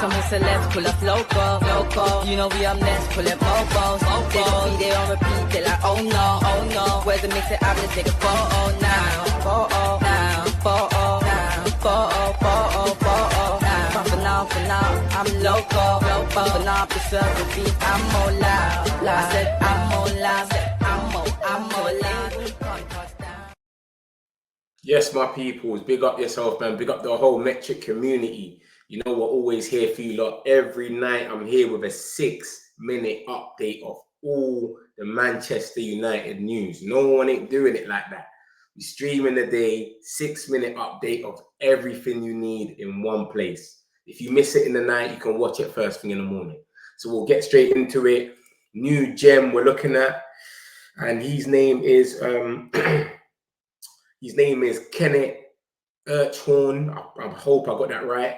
Some celebs pull up loco. You know we up next, pull up mobos. They don't see, they on repeat, they like, oh no. Where's the mix it up, let's take a photo now. Photo now. For now, I'm loco. For now, preserve the beat, I'm more loud. I said I'm more loud. I'm more loud. Yes, my peoples, big up yourself, man. Big up the whole Metric community. You know, we're always here for you lot. Every night I'm here with a 6-minute update of all the Manchester United news. No one ain't doing it like that. We streaming a day, 6-minute update of everything you need in one place. If you miss it in the night, you can watch it first thing in the morning. So we'll get straight into it. New gem we're looking at, and his name is Kenneth Urchhorn. I hope I got that right.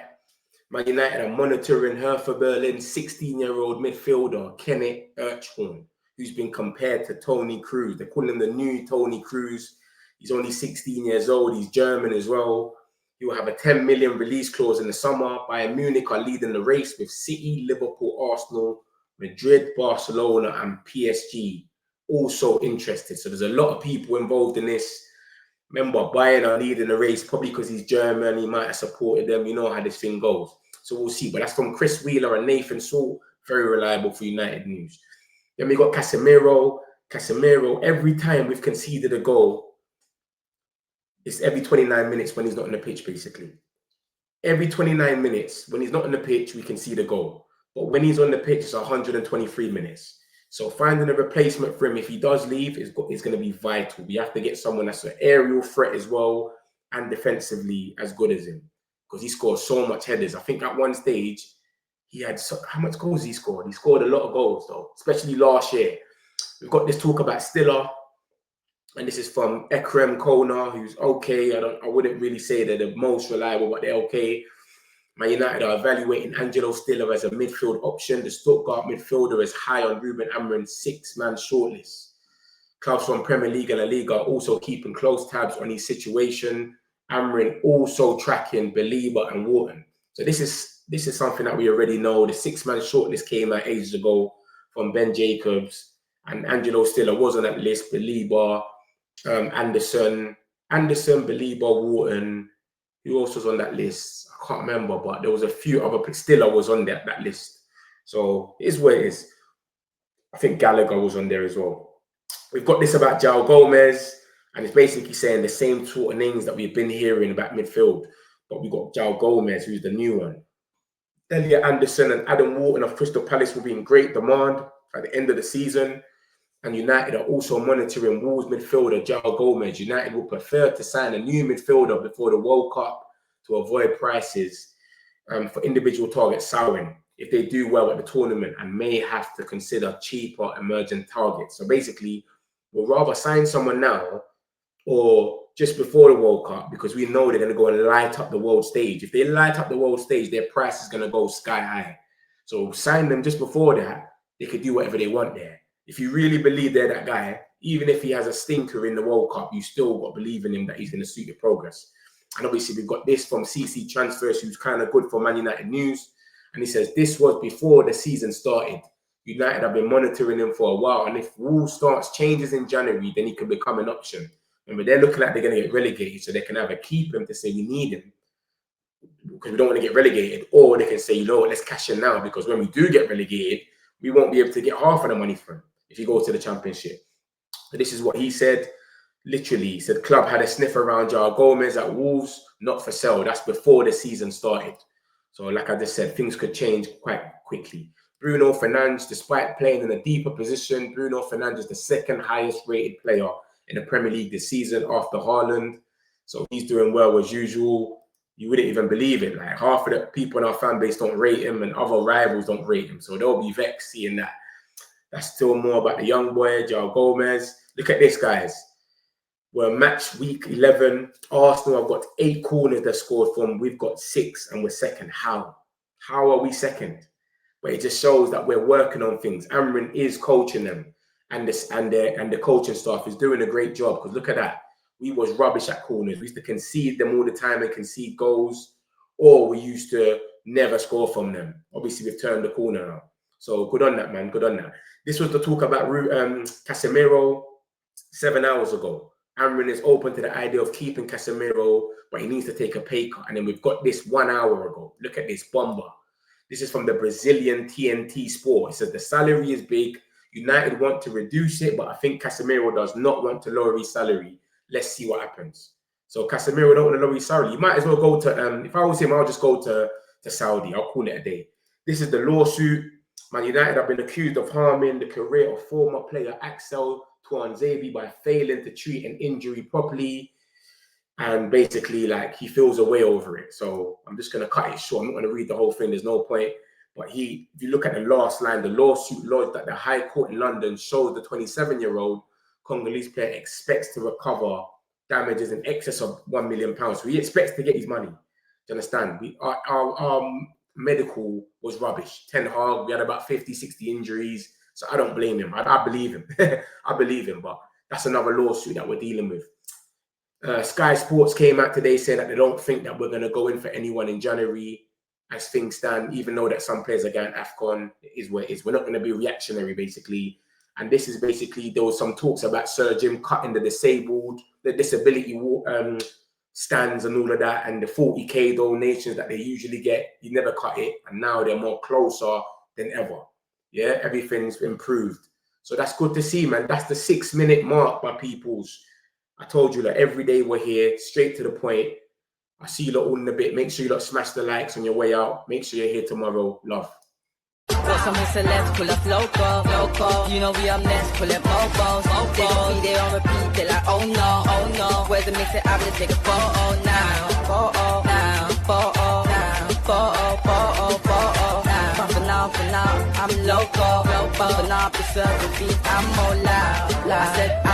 Man United are monitoring Hertha Berlin 16-year-old midfielder Kenneth Urchhorn, who's been compared to Toni Kroos. They call him the new Toni Kroos. He's only 16 years old. He's German as well. He will have a 10 million release clause in the summer. Bayern Munich are leading the race with City, Liverpool, Arsenal, Madrid, Barcelona, and PSG also interested. So there's a lot of people involved in this. Remember, Bayern are leading the race, probably because he's German. He might have supported them. You know how this thing goes. So we'll see. But that's from Chris Wheeler and Nathan Salt. Very reliable for United news. Then we got Casemiro. Casemiro, every time we've conceded a goal, it's every 29 minutes when he's not on the pitch, basically. Every 29 minutes when he's not on the pitch, we concede a goal. But when he's on the pitch, it's 123 minutes. So finding a replacement for him, if he does leave, is going to be vital. We have to get someone that's an aerial threat as well and defensively as good as him, because he scores so much headers. I think at one stage, he had how much goals he scored? He scored a lot of goals, though, especially last year. We've got this talk about Stiller, and this is from Ekrem Kona, who's okay. I wouldn't really say they're the most reliable, but they're okay. Man United are evaluating Angelo Stiller as a midfield option. The Stuttgart midfielder is high on Ruben Amorim's 6-man shortlist. Clubs from Premier League and La Liga are also keeping close tabs on his situation. Amorim also tracking Belieber and Wharton. So this is something that we already know. The 6-man shortlist came out ages ago from Ben Jacobs, and Angelo Stiller was on that list. Belieber, Anderson, Belieber, Wharton. Who else was on that list? I can't remember, but there was a few other. Stiller was on that list. So it is what it is. I think Gallagher was on there as well. We've got this about João Gomez, and it's basically saying the same sort of names that we've been hearing about midfield. But we've got João Gomez, who's the new one. Elliot Anderson and Adam Wharton of Crystal Palace will be in great demand at the end of the season. And United are also monitoring Wolves midfielder João Gomez. United will prefer to sign a new midfielder before the World Cup to avoid prices for individual targets souring if they do well at the tournament, and may have to consider cheaper emerging targets. So basically, we'll rather sign someone now or just before the World Cup, because we know they're going to go and light up the world stage. If they light up the world stage, their price is going to go sky high. So sign them just before that. They could do whatever they want there. If you really believe they're that guy, even if he has a stinker in the World Cup, you still got to believe in him that he's going to suit your progress. And obviously, we've got this from CC Transfers, who's kind of good for Man United news. And he says, this was before the season started. United have been monitoring him for a while. And if Wolves starts changes in January, then he could become an option. Remember, they're looking like they're going to get relegated, so they can either keep him to say we need him because we don't want to get relegated, or they can say, you know what, let's cash in now, because when we do get relegated, we won't be able to get half of the money from him if he goes to the Championship. So this is what he said. Literally, he said, club had a sniff around João Gomez at Wolves, not for sale. That's before the season started. So like I just said, things could change quite quickly. Bruno Fernandes, despite playing in a deeper position, Bruno Fernandes is the second highest rated player in the Premier League this season after Haaland. So he's doing well as usual. You wouldn't even believe it. Like, half of the people in our fan base don't rate him, and other rivals don't rate him. So they'll be vexed seeing that. That's still more about the young boy, João Gomez. Look at this, guys. We're match week 11. Arsenal have got 8 corners they scored from. We've got 6 and we're second. How? How are we second? But it just shows that we're working on things. Amorim is coaching them, and the coaching staff is doing a great job. Because look at that. We was rubbish at corners. We used to concede them all the time and concede goals. Or we used to never score from them. Obviously, we've turned the corner now. So good on that, man. Good on that. This was the talk about Casemiro 7 hours ago. Amrin is open to the idea of keeping Casemiro, but he needs to take a pay cut. And then we've got this 1 hour ago. Look at this bomber. This is from the Brazilian TNT Sport. It says the salary is big. United want to reduce it, but I think Casemiro does not want to lower his salary. Let's see what happens. So Casemiro don't want to lower his salary. You might as well go to, if I was him, I'll just go to Saudi. I'll call it a day. This is the lawsuit. Man United have been accused of harming the career of former player Axel Tuanzebe by failing to treat an injury properly. And basically, like, he feels a way over it. So I'm just going to cut it short. I'm not going to read the whole thing. There's no point. But if you look at the last line, the lawsuit lodged that the High Court in London shows the 27-year-old Congolese player expects to recover damages in excess of £1 million. So he expects to get his money. Do you understand? Our medical was rubbish. Ten Hag, we had about 50, 60 injuries. So I don't blame him. I believe him. I believe him. But that's another lawsuit that we're dealing with. Sky Sports came out today saying that they don't think that we're going to go in for anyone in January as things stand, even though that some players are going AFCON. It is what it is. We're not going to be reactionary, basically. And this is basically, there was some talks about Sir Jim cutting the disability stands and all of that, and the 40k donations that they usually get. He never cut it, and now they're more closer than ever. Yeah, everything's improved. So that's good to see, man. That's the 6-minute mark, my peoples. I told you that every day we're here, straight to the point. I see you lot all in a bit. Make sure you lot smash the likes on your way out. Make sure you're here tomorrow. Love. Got some celebs, pull up local. You know we up next, pull up mofos. They don't be there on repeat, they're like, oh no. Where's the mix it up, let's take a photo now. For now, I'm local. For now, preserve the beat, I'm more loud. I said,